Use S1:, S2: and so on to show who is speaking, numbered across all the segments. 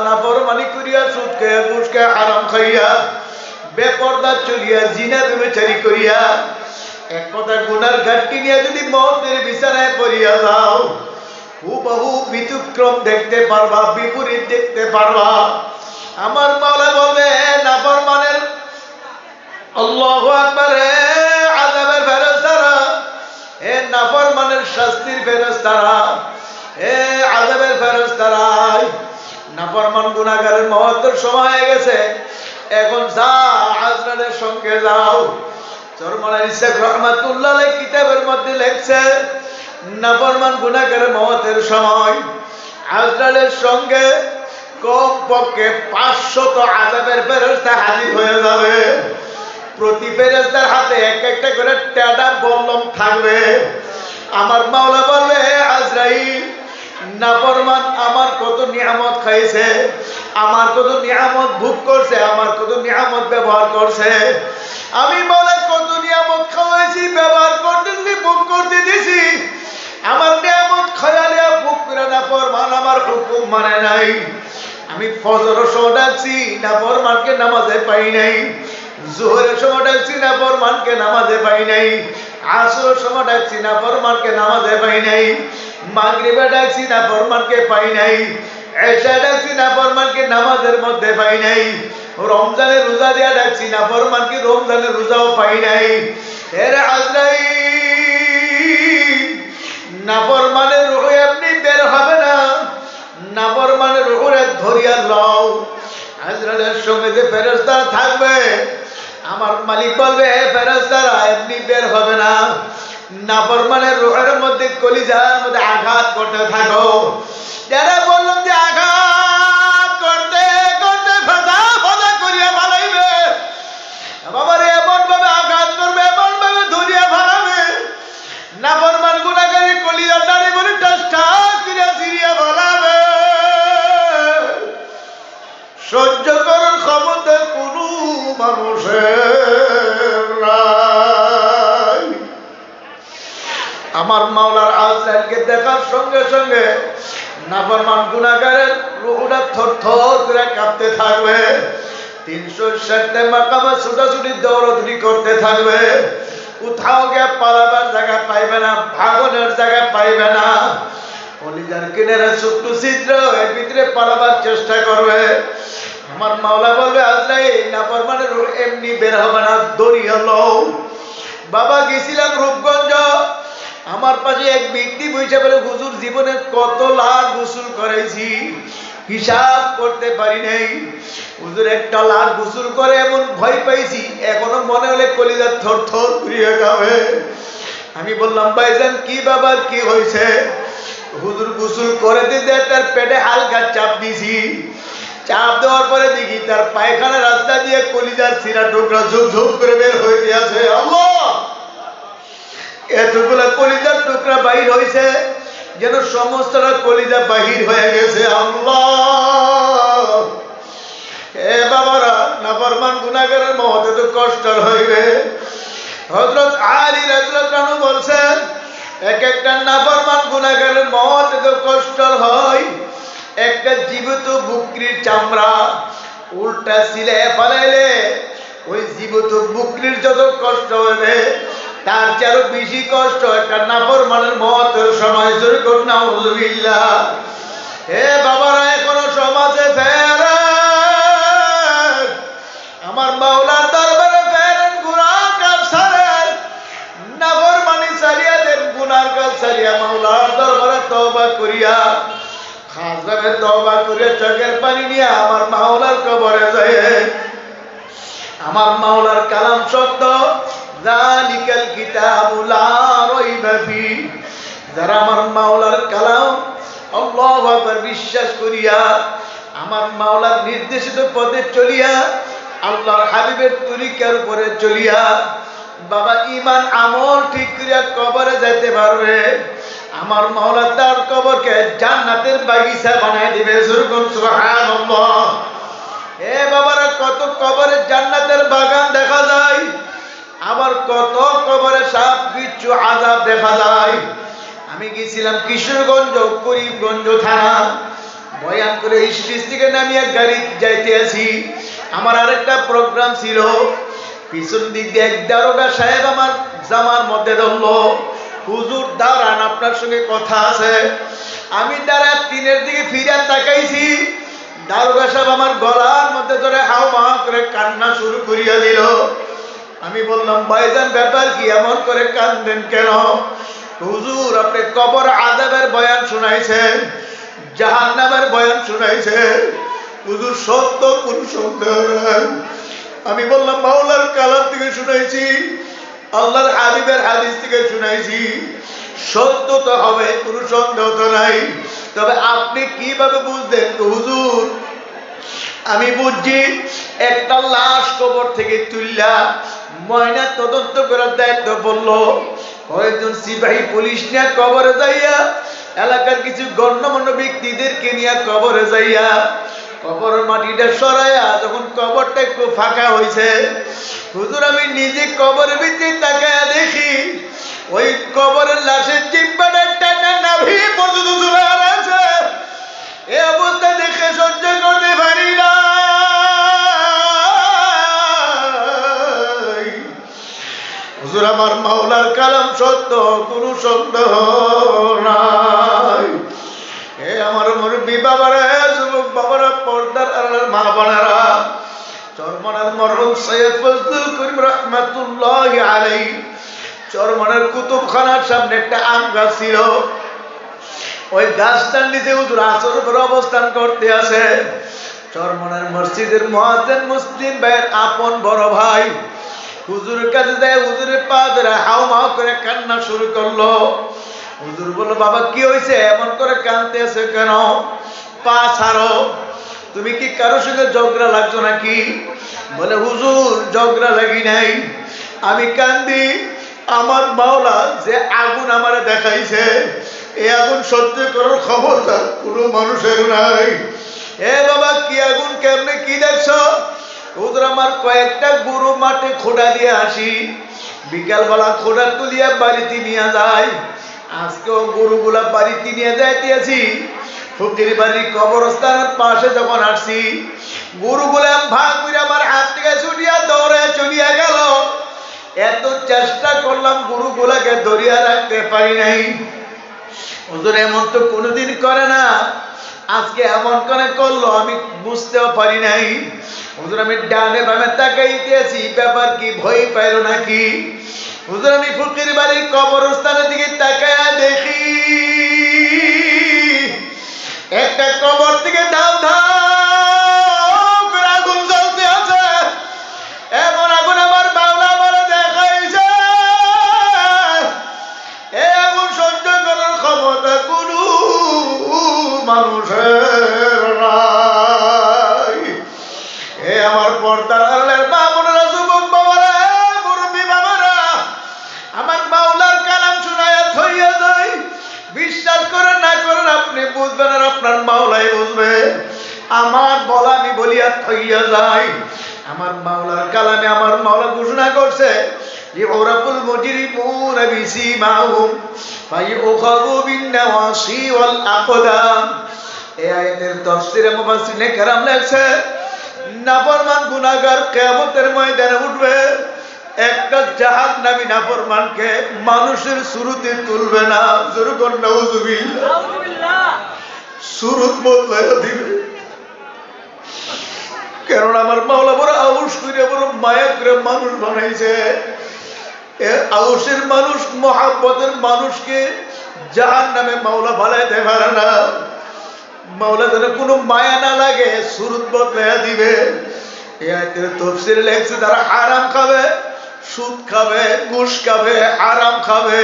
S1: নাফরমানি করিয়া সুদ খাইয়া ঘুষ খাইয়া হারাম খাইয়া বেপরদা চলিয়া জিনা ব্যভিচারী করিয়া এক কথা গুনার ঘাটতি নিয়ে যদি মওতের বিছানায় পড়িয়া যাও হুবহু ব্যতিক্রম দেখতে পারবা, বিপরীত দেখতে পারবা। আমার মাওলা বলবে নাফরমানের আল্লাহু আকবার, আযাবের ফেরেশতারা, হে নাফরমানের শাস্তির ফেরেশতারা, হে আযাবের ফেরেশতারা, নাফরমান গুনাহগারের মওতের সময় হয়ে গেছে, এখন যা আজরাইলের সঙ্গে যাও। চরমনাই ইসহাক রাহমাতুল্লাহ আলাইহি কিতাবের মধ্যে লেখছে নাফরমান গুনাহগারের মওতের সময় আজরাইলের সঙ্গে কমপক্ষে 500 আযাবের ফেরেশতা হাজির হয়ে যাবে। প্রতি ফেরেশতার হাতে এক একটা করে টেডা বল্লম থাকবে। আমার মাওলা বলবে আজরাইল, নাফরমান আমার কত নিয়ামত খাইছে, আমার কত নিয়ামত ভোগ করছে, আমার কত নিয়ামত ব্যবহার করছে, আমি মাওলা কত নিয়ামত খাওয়াইছি, ব্যবহার করতেছি, ভোগ করতে দিছি, আমার নিয়ামত খায়ালিয়া ভোগ করে নাফরমান আমার হুকুম মানে নাই। আমি ফজরের সময় ডাকছি, নাফরমানকে নামাজে পাই নাই। জোহরের সময় ডাকছি, নাফরমানকে নামাজে পাই নাই। আসরের সময় ডাকছি, নাফরমানকে নামাজে পাই নাই। মাগরিবে ডাকছি, নাফরমানকে পাই নাই। এশা ডাকছি, নাফরমানকে নামাজের মধ্যে পাই নাই। রমজানের রোজা দিয়া ডাকছি, নাফরমানকে রমজানের রোজাও পাই নাই। এর আজরাইল, নাফরমানের রূহ এমনি বের হবে না, নাফরমানের রূহরে ধরিয়া লও। আজরাইলের সঙ্গে যে ফেরেশতারা থাকবে, আমার মালিক বলবে ফেরেশতারা এমনি বের হবে না, নাফরমানের রূহের মধ্যে কলিজার মধ্যে আঘাত করতে থাকো। যারা বললাম যে আঘাত করতে করতে ফাঁদা ফাঁদা করিয়া ভালাইবে, বাবারে এমন ভাবে আঘাত করবে, এমন ভাবে ধরিয়া ভালাবে, নাফরমান গুনাহগারের কলিজার ডানে বলে টাস টাস করিয়া ছিঁড়িয়া ভালাবে। সহ্য করার ক্ষমতা কোনো মানুষের নাই। আমার মাওলার আজরাইলকে দেখার সঙ্গে সঙ্গে নাফরমান গুনাহগারের রূহটা থরথর করে কাঁপতে থাকবে। 360টা মাকামে ছুটাছুটি দৌড়াদৌড়ি করতে থাকবে। কোথাও গিয়ে পালাবার জায়গা পাইবে না, ভাগনের জায়গা পাইবে না। কলিজার কিনারে ছোট্ট ছিদ্র, এর ভিতরে পালাবার চেষ্টা করবে। আমার মাওলা বলবে আজরাইল, নাফরমানের রূহ এমনি বের হবে না, দড়িয়ে লও। বাবা গেছিলাম রূপগঞ্জ, আমার পাশে এক ব্যক্তি বসে বলে হুজুর জীবনে কত লাখ গোসল করাইছি, হিসাব করতে পারি নাই। হুজুর একটা লাখ গোসল করে এমন ভয় পাইছি, এখনো মনে হলে কলিজা থর থর ঘুরিয়ে যাবে। আমি বললাম ভাইজান কি বাবার কি হয়েছে? হুজুর গোসল করে দিতে তার পেটে হালকা চাপ দিছি, চাপ দেওয়ার পরে দেখি তার পায়খানা রাস্তা দিয়ে কলিজার সিরা টুকরা ঝুপ ঝুপ করে বের হয়ে গেছে। আল্লাহ, এতগুলা কলিজার টুকরা বাহির হয়েছে যেন সমস্তটা কলিজা বাহির হয়ে গেছে। আল্লাহ, এ বাবারা, নাফরমান গুনাহগারের মওত তো কষ্ট হইবে। হযরত আলী রাদিয়াল্লাহু আনহু বলছেন, এক একটা নাফরমান গুনাহগারের মওত তো কষ্ট হয়। একটা জীবিত বকরির চামড়া উল্টা ছিলে ফেলাইলে ওই জীবিত বকরির যত কষ্ট হবে তার চেয়ে বেশি কষ্ট একটা নাফরমানের মওতের সময়। জোরে করুন নাউযুবিল্লাহ। হে বাবারা, এখনো সমাজে ফেরেন, আমার মাওলার দরবারে ফেরেন, গুনাহ কাজ ছাড়েন, নাফরমানি ছাড়িয়া দেন, গুনার কাজ ছাড়িয়া মাওলার দরবারে তওবা করিয়া খাসভাবে তওবা করে চোখের পানি নিয়ে আমার মাওলার কবরে যায়। আমার মাওলার কালাম সত্য, যালিকাল কিতাবু লা রাইবা ফি। যারা আমার মাওলার কালাম আল্লাহু আকবার বিশ্বাস করিয়া আমার মাওলার নির্দেশিত পথে চলিয়া আল্লাহর হাবিবের তরিকার উপরে চলিয়া বাবা ঈমান আমল ঠিক করিয়া কবরে যেতে পারবে, আমার মাওলা তার কবরকে জান্নাতের বাগিচা বানায় দিবে। সুবহানাল্লাহ। হে বাবারা, কত কবরে জান্নাতের বাগান দেখা যায়, আবার কত কবরে সাপ বিচ্ছু আযাব দেখা যায়। আমি গেছিলাম কিশোরগঞ্জ, করিমগঞ্জ থানা, বয়ান করে স্টেজ থেকে নামিয়ে গাড়ি যাইতে আছি। আমার আরেকটা প্রোগ্রাম ছিল, পিছন দিক দিয়ে এক দারোগা সাহেব আমার জামার মধ্যে ধরলো, হুজুর দাঁড়ান, আপনার সঙ্গে কথা আছে। আমি দাঁড়া তিনের দিকে ফিরে তাকাইছি, দারোগা সাহেব আমার গলার মধ্যে ধরে হাও মাও করে কান্না শুরু করিয়া দিল। আমি বললাম, ভাইজান ব্যাপার কি, এমন করে কান্দেন কেন? হুজুর আপনি কবর আযাবের বয়ান শুনাইছেন, জাহান্নামের বয়ান শুনাইছেন, হুজুর সত্য কোন সন্দেহ নাই। আমি বললাম, মাওলার কালাম থেকে শুনাইছি, আল্লাহর হাবিবের হাদিস থেকে শুনাইছি, সত্য তো হবে, কোন সন্দেহ তো নাই। তবে আপনি কিভাবে বুঝলেন? হুজুর আমি বুঝছি, একটা লাশ কবর থেকে তুললা ময়না তদন্ত করার দায়িত্ব পড়লো, কয়েকজন সিপাহী পুলিশ নিয়ে কবরে যাইয়া, এলাকার কিছু গণ্যমান্য ব্যক্তিদেরকে নিয়ে কবরে যাইয়া, কবরের মাটিটা সরাইয়া যখন কবরটা একটু ফাঁকা হয়েছে, হুজুর আমি নিজে কবরের ভিতরে তাকায়া দেখি ওই কবরের লাশের জিব্বাটা টানা নাভি পর্যন্ত ঝুলে আছে। এই অবস্থা দেখে সহ্য করতে পারি না। হুজুর আমার মাওলার কালাম সত্য, কোন সন্দেহ নাই। এ আমার মুরব্বী বাবারা, যুবক বাবারা, পর্দার আড়ালের মা বোনেরা, চরমনার মরহুম সৈয়দ ফজলুল করিম রাহমাতুল্লাহি আলাইহি চরমনার কুতুবখানার সামনে একটা আম গাছ ছিল। ওই গাছটার নিচে হুজুর আসর করে অবস্থান করতে আছে। চরমনার মসজিদের মুয়াজ্জিন মুসলিম ভাইয়ের আপন বড় ভাই হুজুরের কাছে যায়, হুজুরের পা ধরে হাও মাও করে কান্না শুরু করলো। হুজুর বলল, বাবা কি হয়েছে, এমন করে কাঁদতেছে কেন? পা ছাড়ো, তুমি কি কারো সঙ্গে ঝগড়া লাগছো নাকি? বলে, হুজুর ঝগড়া লাগি নাই, আমি কান্দি আমার মাওলা যে আগুন আমারে দেখাইছে, এই আগুন সহ্য করার ক্ষমতা কোনো মানুষের নাই। এ বাবা কি আগুন, কেমনে কি দেখছো? হুজুর আমার কয়েকটা গরু মাঠে খোঁড়া দিয়ে আসি, বিকালবেলা খোঁড়া তুলিয়া বাড়িতে নিয়ে যায়। আজকেও গরুগুলা বাড়িতে নিয়ে যাইতেছি। ফকির বাড়ির কবরস্থানের পাশে যখন আসছি, গরুগুলা ভাগ করে আমার হাত থেকে ছুটিয়া দৌড়ে চলিয়া গেল। এত চেষ্টা করলাম গরুগুলাকে ধরিয়া রাখতে পারি নাই। হুজুর এমন তো কোনোদিন করে না, আজকে এমন করে করলো আমি বুঝতেও পারি নাই। হুজুর আমি ডানে বামে তাকাইতেছি, ব্যাপার কি, ভয় পাইল নাকি? হুজুর আমি ফকির বাড়ির কবরস্থানের দিকে তাকায়া দেখি একটা কবর থেকে ধাও ধাও করে আগুন জ্বলতে আছে। এমন আগুন আমার মাওলা আমার দেখাইছে, এ আগুন সহ্য করার ক্ষমতা কোনো মানুষের নাই। এ আমার পর্দার আড়ালের মা বোনেরা, যুবক বাবারা, মুরব্বী বাবারা, আমার মাওলার কালাম শুনায়া থইয়া যায়। বিশ্বাস করেন না করেন আপনি বুঝবেন আর আপনার মাওলাই বুঝবে। আমার বলা আমি বলিয়া থইয়া যাই। আমার মাওলার কালামে আমার মাওলা ঘোষণা করছে, ইউরাফুল মুজরিমুনা বিসিমাহুম ফায়ুখাযু বিন-নাওয়াসি ওয়াল আকদাম। এই আয়াতের তাফসীরে মুফাসসিরিনে কেরাম লেখছে, নাফরমান গুনাহগার কিয়ামতের ময়দানে উঠবে, একটা জাহান্নামী নাফরমানকে মানুষের সুরতে তুলবে না। জোরে কোন নাউযুবিল্লাহ। সুরত বদলাইয়া দিবে। কারণ আমার মাওলা বড় আউশ করে, বড় মায়া করে মানুষ বানাইছে। আউশের মানুষ, মহাব্বতের মানুষকে জাহান্নামে মাওলা ফালাইতে পারে না। মাওলা যেন কোনো মায়া না লাগে, সুরত বদলাইয়া দিবে। এই আয়াতের তাফসীরে লেখছে, তারা হারাম খাবে, সুদ খাবে, ঘুষ খাবে, হারাম খাবে,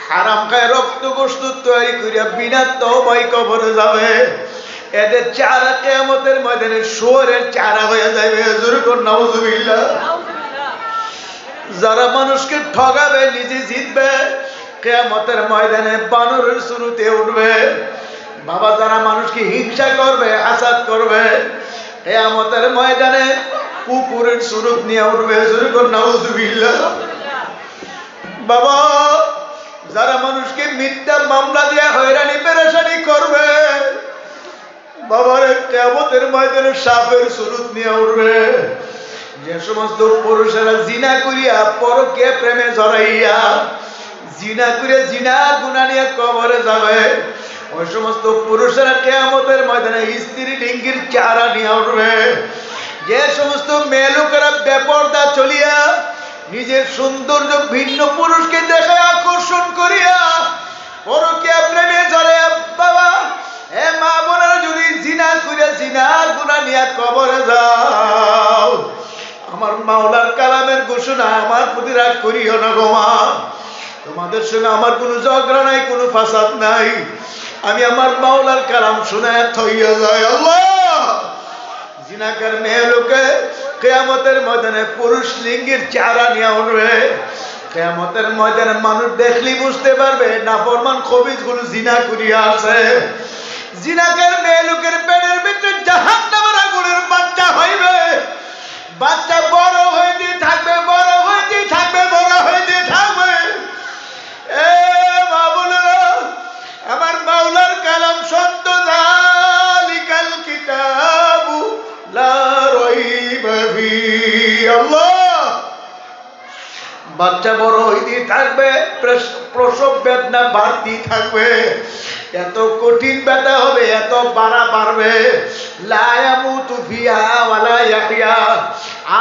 S1: হারাম খায় রক্ত গোশত তৈরি করিয়া বিনা তওবায় কবরে যাবে। এদের চেহারা কিয়ামতের ময়দানে শুয়োরের চেহারা হয়ে যাবে। জোরে কোন নাউযুবিল্লাহ। যারা মানুষকে ঠগাবে, নিজে জিতবে, কিয়ামতের ময়দানে বানরের শুরুতে উঠবে। বাবা যারা মানুষকে হিংসা করবে, হাসাদ করবে, কিয়ামতের ময়দানে কুকুরের সুরত নিয়ে উঠবে। জোরে কোন নাউযুবিল্লাহ। বাবা যারা মানুষকে মিথ্যা মামলা দিয়ে হয়রানি পেরেশানি করবে, বাবারে কিয়ামতের ময়দানে সাপের সুরত নিয়ে উঠবে। যে সমস্ত পুরুষেরা জিনা করিয়া পরকীয়া প্রেমে জড়াইয়া জিনা করে জিনা গুনাহ নিয়ে কবরে যাবে, ওই সমস্ত পুরুষেরা কিয়ামতের ময়দানে স্ত্রী লিঙ্গের চেহারা নিয়ে উঠবে। যে সমস্ত মেয়ে লোকেরা বেপরদা চলিয়া নিজের সৌন্দর্য ভিন্ন পুরুষকে দেখে আকর্ষণ করিয়া পরকীয়া প্রেমে জড়াইয়া, বাবা এ মা বোনেরা যদি জিনা করে জিনা গুনাহ নিয়ে কবরে যাও, আমার মাওলার কালামের ঘোষণা, আমার প্রতি রাগ করিও না গো মা, তোমাদের সঙ্গে আমার কোনো ঝগড়া নাই, কোনো ফাসাদ নাই, আমি আমার মাওলার কালাম শোনায় থইয়া যায়। আল্লাহ জিনাকার মেয়ে লোকে কিয়ামতের ময়দানে পুরুষ লিঙ্গের চেহারা নিয়ে উঠবে। কিয়ামতের ময়দানে মানুষ দেখলেই বুঝতে পারবে নাফরমান খবিজ গুলো জিনা করিয়া আছে। জিনাকার মেয়ে লোকের পেটের ভিতরে জাহান্নামের আগুনের বাচ্চা হইবে, বাচ্চা বড় হইতে থাকবে, বড় হইতে থাকবে, বড় হইতে থাকবে। এ মা বোনেরা, আমার মাওলার কালাম সত্য, যালিকাল কিতাবু লা রাইবা ফীহি। আল্লাহ বাচ্চা বড় হইতে থাকবে, প্রসব বেদনা বাড়তি থাকবে, এত কঠিন ব্যথা হবে, এত বাড়া বাড়বে, লা ইয়ামুতু ফিহা ওয়ালা ইয়াহইয়া,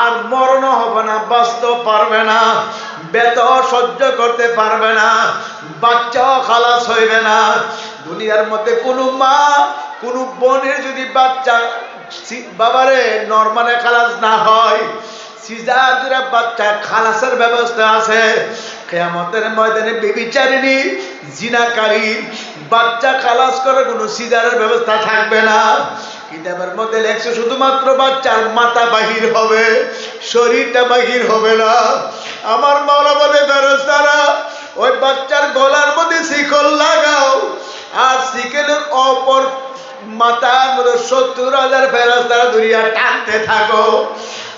S1: আর মরণ হবে না, বাঁচতে পারবে না, ব্যথা সহ্য করতে পারবে না, বাচ্চাও খালাস হইবে না। দুনিয়ার মধ্যে কোনো মা কোনো বোনের যদি বাচ্চা বাবারে নরমালে খালাস না হয়, সিজাদুরা বাচ্চা খালাসের ব্যবস্থা আছে। কিয়ামতের ময়দানে বেবিচারিণী জিনাকারী বাচ্চা খালাস করার কোনো সিজারের ব্যবস্থা থাকবে না। কিতাবের মধ্যে লেখছে শুধুমাত্র বাচ্চার মাথা বাহির হবে, শরীরটা বাহির হবে না। আমার মাওলা বলে ফেরেশতারা ওই বাচ্চার গলার মধ্যে শিকল লাগাও, আর শিকলের অপর মাথার মধ্যে 70,000 ফেরেশতারা ধরিয়া টানতে থাকো।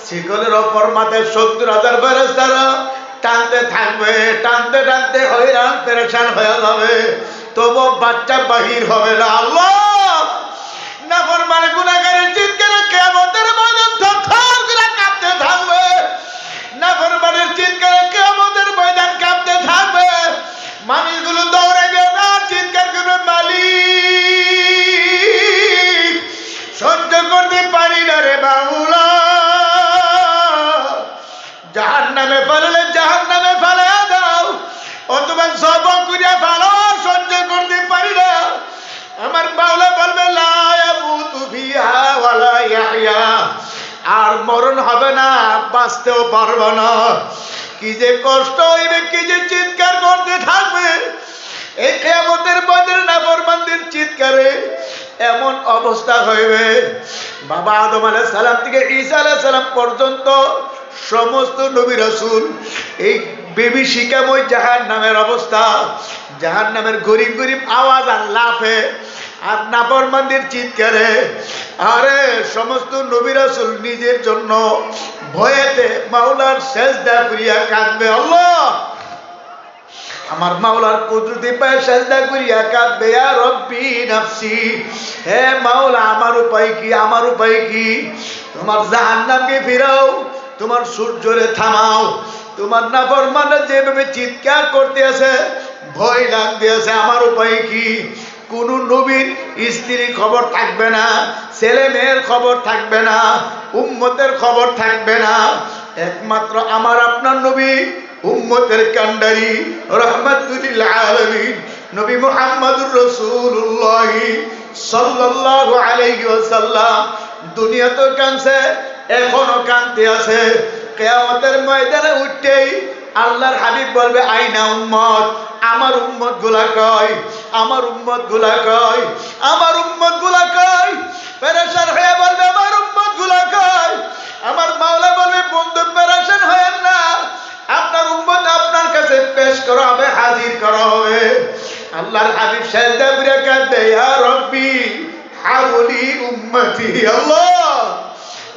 S1: শিকলের অপর মাথায় 70,000 ফেরেশতারা টানতে থাকবে, টানতে টানতে হয়রান পেরেশান হয়ে যাবে, তবু বাচ্চা বাহির হবে না। আল্লাহ নাফরমান গুনাহগারের চিৎকারে কিয়ামতের ময়দান থরথর করে কাঁপতে থাকবে, নাফরমানের চিৎকারে কিয়ামতের ময়দান কাঁপতে থাকবে। মানুষগুলো দৌড়াইবে না, চিৎকার করবে, মালিক সহ্য করতে পারি না রে মাওলা, জাহান্নামে ফেললে জাহান্নামে ফেলে দাও, অথবা সবর করিয়া ফেলো, সহ্য করতে পারি না। আমার মাওলা বলবে লা ইয়ামুতু ফিহা ওয়ালা ইয়াহইয়া, আর মরণ হবে না, বাঁচতেও পারবে না। কি যে কষ্ট হইবে, কি যে চিৎকার করতে থাকবে। এই কিয়ামতের ময়দানে নাফরমানদের চিৎকারে এমন অবস্থা হইবে, বাবা আদম আলাইহিস সালাম থেকে ঈসা আলাইহিস সালাম পর্যন্ত সমস্ত নবী রাসূল এই বিভীষিকাময় জাহান্নামের অবস্থা, জাহান্নামের গরিব গরিব আওয়াজ আর লাফে আর নাফরমানদের চিৎকারে। আরে সমস্ত নবী রাসূল নিজের জন্য ভয়েতে মাওলার সেজদা করিয়া কাঁদবে। আল্লাহ আমার মাওলার কুদরতি পায়ে সেজদা করিয়া কাঁদবে, ইয়া রব্বি নাফসি, হে মাওলা আমার উপায় কি, আমার উপায় কি? তোমার জাহান্নামকে ফিরাও, তোমার সূর্যরে থামাও। তোমার নাফরমানরা যেভাবে চিৎকার করতে আছে, ভয় লাগতে আছে, আমার উপায় কি? কোন নবীর স্ত্রীর খবর থাকবে না, ছেলে মেয়ের খবর থাকবে না, উম্মতের খবর থাকবে না, একমাত্র আমার আপনার নবী উম্মতের কান্ডারি রাহমাতুল লিল আলামিন নবী মুহাম্মদুর রাসূলুল্লাহ সাল্লাল্লাহু আলাইহি ওয়াসাল্লাম দুনিয়াতে কাঁদছে, এখনো কাঁদতে আছে। কিয়ামতের ময়দানে উঠতেই আল্লাহর হাবিব বলবে, আইনা উম্মত, আমার উম্মত গুলা কয়, আমার উম্মত গুলা কয়, আমার উম্মত গুলা কয়। পেরেশান হয়ে বলবে, আমার উম্মত গুলা কয়। আমার মাওলা বলবে, বন্ধু পেরেশান হয়েন না, আপনার উম্মত আপনার কাছে পেশ করা হবে, হাজির করা হবে। আল্লাহর হাবিব সেজদা করে কাঁদবে, ইয়া রব্বি হাওলি উম্মতি। আল্লাহ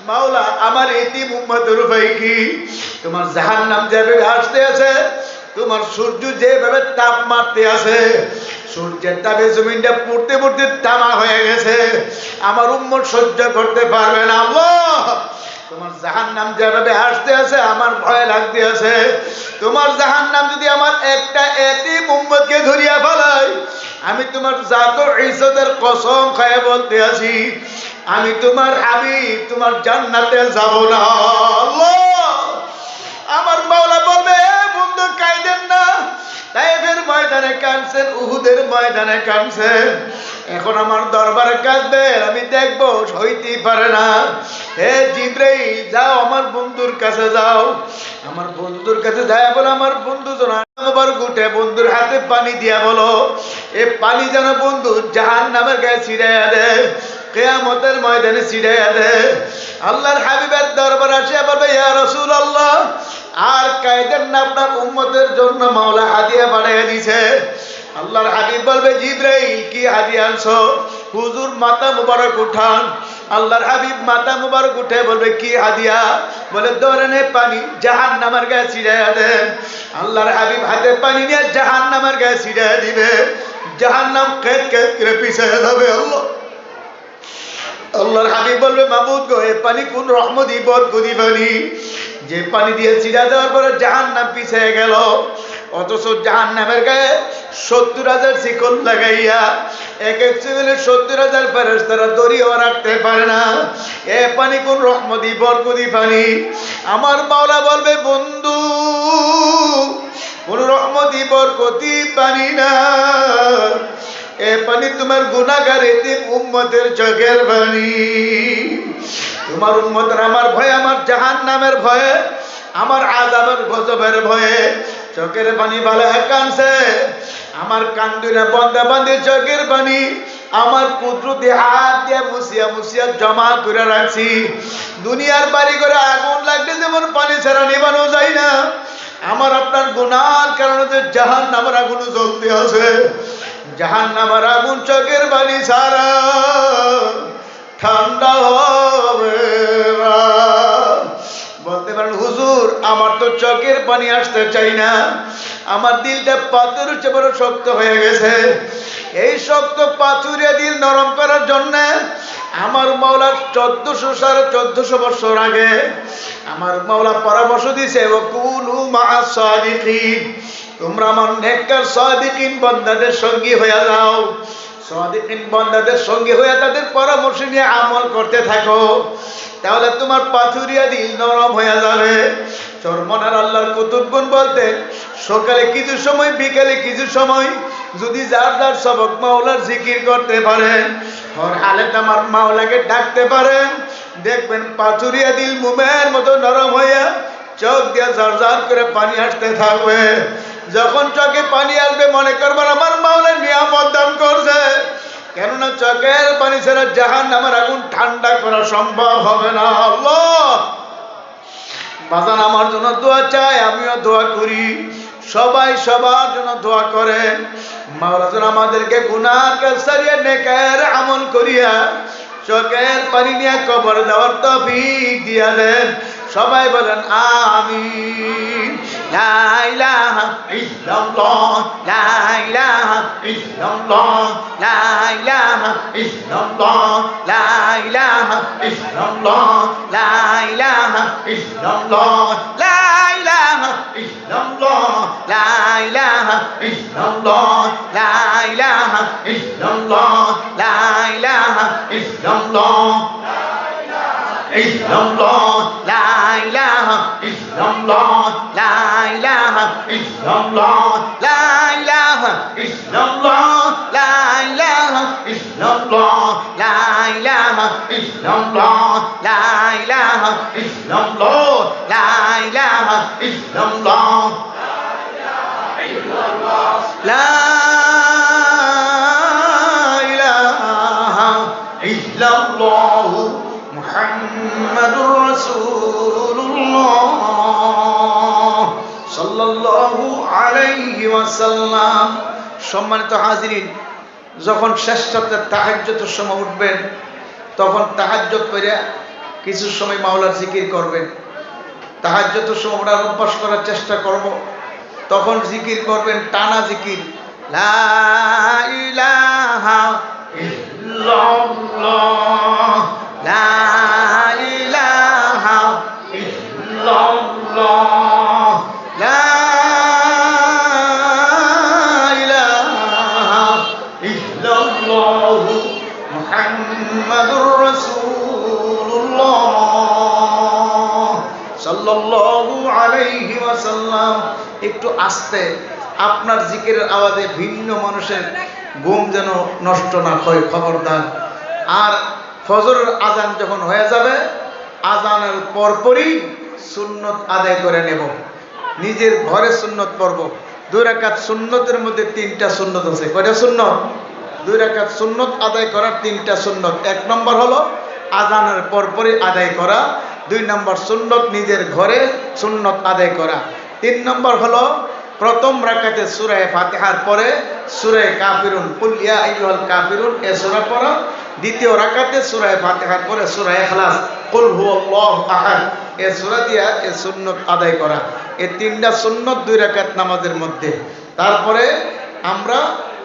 S1: মাওলা আমার এতিম উম্মতের উপায় কি? তোমার জাহান্নাম যেভাবে আসতে আছে, তোমার সূর্য যেভাবে তাপ মারতে আছে, সূর্যের তাপে জমিনটা পড়তে পড়তে তামা হয়ে গেছে, আমার উম্মত সহ্য করতে পারবে না। আল্লাহ, তোমার জাহান্নাম যেভাবে আসতে আছে আমার ভয় লাগতে আছে। তোমার জাহান্নাম যদি আমার একটা এতিম উম্মতকে ধরিয়া ফেলায়, আমি তোমার জাত ইজ্জতের কসম খায় বলতে আছি, আমি তোমার হাবিব তোমার জান্নাতে যাব না। আল্লাহ, আমার মাওলা বলবে, বন্ধু কাঁদেন না, তায়েফের ময়দানে কাঁদছেন, উহুদের ময়দানে কাঁদছেন, এখন আমার দরবারে কাঁদবেন, আমি দেখবো হইতেই পারে না। হে জিবরাইল, যাও আমার বন্ধুর কাছে যাও, আমার বন্ধুর কাছে যায় বলো, আমার বন্ধু জনাবার গুটে বন্ধুর হাতে পানি দিয়া বলো, এ পানি যেন বন্ধু জাহান্নামের গায়ে ছিড়াইয়া দেয়, কিয়ামতের ময়দানে ছিড়াইয়া দেয়। আল্লাহর হাবিবের দরবার আসে বলবে, ইয়া রাসূলুল্লাহ, আর কায়দেন না, আপনার উম্মতের জন্য মাওলা হাদিয়া বানাইয়া দিছে। আল্লাহর হাবিব বলবে, জিবরাইল কি হাদিয়া আনছো? হুজুর মাথা মুবারক উঠান। আল্লাহর হাবিব মাথা মুবারক উঠে বলবে, কি হাদিয়া? বলে, ধরেন পানি জাহান্নামের গায়ে ছিড়াইয়া দেন। আল্লাহর হাবিব হাতে পানি নিয়ে জাহান্নামের গায়ে ছিড়াইয়া দিবে, জাহান্নাম কেট কেট করে পিছিয়ে যাবে। আল্লাহর হাবিব বলবে, মাবুদ গো, এ পানি কোন রহমতি বরকতি পানি, যে পানি দিয়ে চিরা দেওয়ার পরে জাহান্নাম পিছিয়ে গেল, অথচ জাহান্নামের গায়ে 70,000 শিকল লাগাইয়া এক এক সেকেন্ডে 70,000 ফেরেশতারা দড়িও রাখতে পারে না। এ পানি কোন রহমতি বরকতি পানি? আমার মাওলা বলবে, বন্ধু, কোন রহমতি বরকতি পানি না, এ পানি তোমার গুনাহগার এতিম উম্মতের চোখের পানি। তোমার উম্মতের আমার ভয়ে, আমার জাহান্নামের ভয়ে, আমার আযাবের গজবের ভয়ে চোখের পানি বালে কানছে। আমার কান্দুনা বন্দা বান্দির চোখের পানি আমার কুদরতি হাত দিয়ে মুছিয়া মুছিয়া জমা করে রাখছি। দুনিয়ার বাড়ি করে আগুন লাগলে যেমন পানি ছাড়া নিবানো যায় না, আমার আপনার গুনার কারণে যে জাহান্নামের আগুন জ্বলতে আছে, জাহান্নামের আগুন চোখের পানি ছাড়া ঠান্ডা হবে না। বলতে পারেন, হুজুর, আমার তো চোখের পানি আসতে চাই না, আমার দিলটা পাথরের চেয়ে বড় শক্ত হয়ে গেছে। এই শক্ত পাথুরিয়া দিল নরম করার জন্য আমার মাওলা 1400 বছর আগে আমার মাওলা পরামর্শ দিয়েছে, ওয়াকুনু মা'আস সাদিকিন, তোমরা আমার নেককার সাদিকিন বান্দাদের সঙ্গী হয়ে যাও। সাদিকিন বান্দাদের সঙ্গী হয়ে তাদের পরামর্শ নিয়ে আমল করতে থাকো, তাহলে তোমার পাথুরিয়া দিল নরম হয়ে যাবে। চরমনার আল্লাহর কুতুবগণ বলতেন, সকালে কিছু সময়, বিকালে কিছু সময় যদি যার যার সবক মাওলার জিকির করতে পারেন, হর হালেতে আমার মাওলাকে ডাকতে পারেন, দেখবেন পাথুরিয়া দিল মোমের মতো নরম হইয়া চোখ দিয়ে ঝরঝর করে পানি আসতে থাকবে। যখন চোখে পানি আসবে মনে করবেন আমার মাওলা নিয়ামত দান করছে, কেননা চোখের পানি ছাড়া জাহান্নামের আগুন ঠান্ডা করা সম্ভব হবে না। আল্লাহ, বাজান আমার জন্য দোয়া চাই, আমিও দোয়া করি, সবাই সবার জন্য দোয়া করেন। মাওলা যেন আমাদেরকে গুনাহ ছাড়িয়ে নেকের আমল করিয়া চোখের পানি নিয়ে কবর দেওয়ার তৌফিক দিয়া দেন। সবাই বলেন আমিন। লা ইলাহা ইল্লাল্লাহ, লা ইলাহা ইল্লাল্লাহ, লা ইলাহা ইল্লাল্লাহ, লা ইলাহা ইল্লাল্লাহ, লা ইলাহা ইল্লাল্লাহ, লা ইলাহা ইল্লাল্লাহ, লা ইলাহা ইল্লাল্লাহ, লা ইলাহা ইল্লাল্লাহ, লা ইলাহা ইল্লাল্লাহ, ইল্লাল্লাহ, লা ইলাহা ইল্লাল্লাহ, লা ইলাহা ইল্লাল্লাহ, লা ইলাহা ইল্লাল্লাহ, লা ইলাহা ইল্লাল্লাহ, লা ইলাহা ইল্লাল্লাহ, লা ইলাহা ইল্লাল্লাহ, লা ইলাহা ইল্লাল্লাহ, লা ইলাহা ইল্লাল্লাহ, মুহাম্মাদুর রাসূলুল্লাহ সাল্লাল্লাহু আলাইহি ওয়াসাল্লাম। সম্মানিত হাজিরিন, যখন শেষ রাতে তাহাজ্জুদের সময় উঠবেন, তখন তাহাজ্জুদ করে কিছু সময় মাওলার জিকির করবেন। তাহাজ্জুদের সময় আমরা অভ্যাস করার চেষ্টা করব, তখন জিকির করবেন টানা জিকির, লা ইলাহা ইল্লাল্লাহ লা ইলাহা ইল্লাল্লাহ লা ইলাহা ইল্লাল্লাহ মুহাম্মাদুর রাসূলুল্লাহ সাল্লাল্লাহু আলাইহি ওয়াসাল্লাম। একটু আস্তে, আপনার জিকিরের আওয়াজে ভিন্ন মানুষের ঘুম যেন নষ্ট না হয়, খবরদার। আর ফজরের আজান যখন হয়ে যাবে, আজানের পরপরই সুন্নত আদায় করে নেব, নিজের ঘরে সুন্নত পড়ব। 2 রাকাত সুন্নতের মধ্যে 3টা সুন্নত আছে। কয়টা সুন্নত? 2 রাকাত সুন্নত আদায় করার 3টা সুন্নত। 1 নম্বর হলো আজানের পরপরই আদায় করা। 2 নম্বর সুন্নত নিজের ঘরে সুন্নত আদায় করা। 3 নম্বর হলো প্রথম রাকাতে সূরা ফাতিহার পরে সূরা কাফিরুন, কুল ইয়া আইয়ুহাল কাফিরুন এই সূরা পড়া। দ্বিতীয় রাকাতে সূরা ফাতিহার পরে সূরা ইখলাস, কুল হুয়াল্লাহু আহাদ এই সূরা দিয়া এই সুন্নত আদায় করা। এই 3টা সুন্নত 2 রাকাত নামাজের মধ্যে। তারপরে আমরা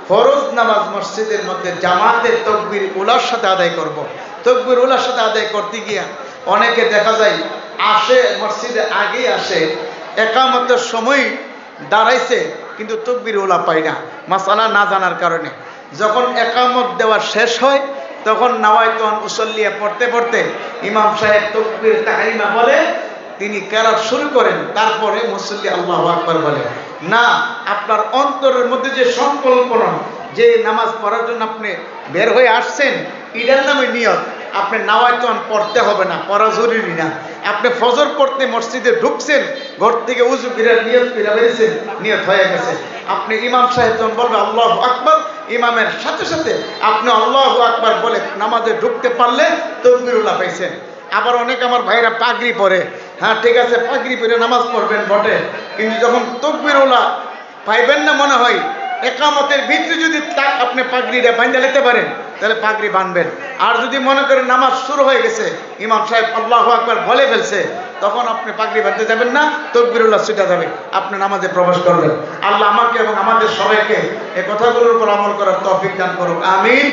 S1: ফরজ নামাজ মসজিদের মধ্যে জামাতে তাকবীর উলার সাথে আদায় করব। তাকবীর উলার সাথে আদায় করতে গিয়া অনেকে দেখা যায় আসে মসজিদে আগেই আসে, একামতের সময় দাঁড়াইছে কিন্তু তাকবীর উলা পায় না, মাসালা না জানার কারণে। যখন একামত দেওয়া শেষ হয় তখন নাওয়াইতু আন উসাল্লিয়া পড়তে পড়তে ইমাম সাহেব তাকবীর তাহরিমা বলে, তিনি কেরাত শুরু করেন, তারপরে মুসল্লি আল্লাহু আকবার বলে। না, আপনার অন্তরের মধ্যে যে সংকল্পনা, যে নামাজ পড়ার জন্য আপনি বের হয়ে আসছেন, এটার নামে নিয়ত। আপনি নাওয়াইতু আন পড়তে হবে না, পড়া জরুরি না। আপনি ফজর পড়তে মসজিদে ঢুকছেন, ঘর থেকে উযু করে নিয়ত করে বেরিয়েছেন, নিয়ত হয়ে গেছে। আপনি ইমাম সাহেব যখন বলবে আল্লাহু আকবার, ইমামের সাথে সাথে আপনি আল্লাহু আকবার বলে নামাজে ঢুকতে পারলে তাকবীরুল্লাহ পাইছেন। আবার অনেক আমার ভাইরা পাগড়ি পরে, হ্যাঁ ঠিক আছে পাগড়ি পরে নামাজ পড়বেন বটে, কিন্তু যখন তাকবীরুল্লাহ পাইবেন না মনে হয়, একামতের ভিতরে যদি আপনি পাগড়িটা বাঁধা নিতে পারেন তাহলে পাগড়ি বাঁধবেন। আর যদি মনে করেন নামাজ শুরু হয়ে গেছে, ইমাম সাহেব আল্লাহু আকবার বলে ফেলছে, তখন আপনি পাগড়ি বাঁধতে যাবেন না, তাকবীরুল্লাহ ছুটে যাবে, আপনি নামাজে প্রবেশ করবেন। আল্লাহ আমাকে এবং আমাদের সবাইকে এই কথাগুলোর উপর আমল করার তৌফিক দান করুক, আমিন।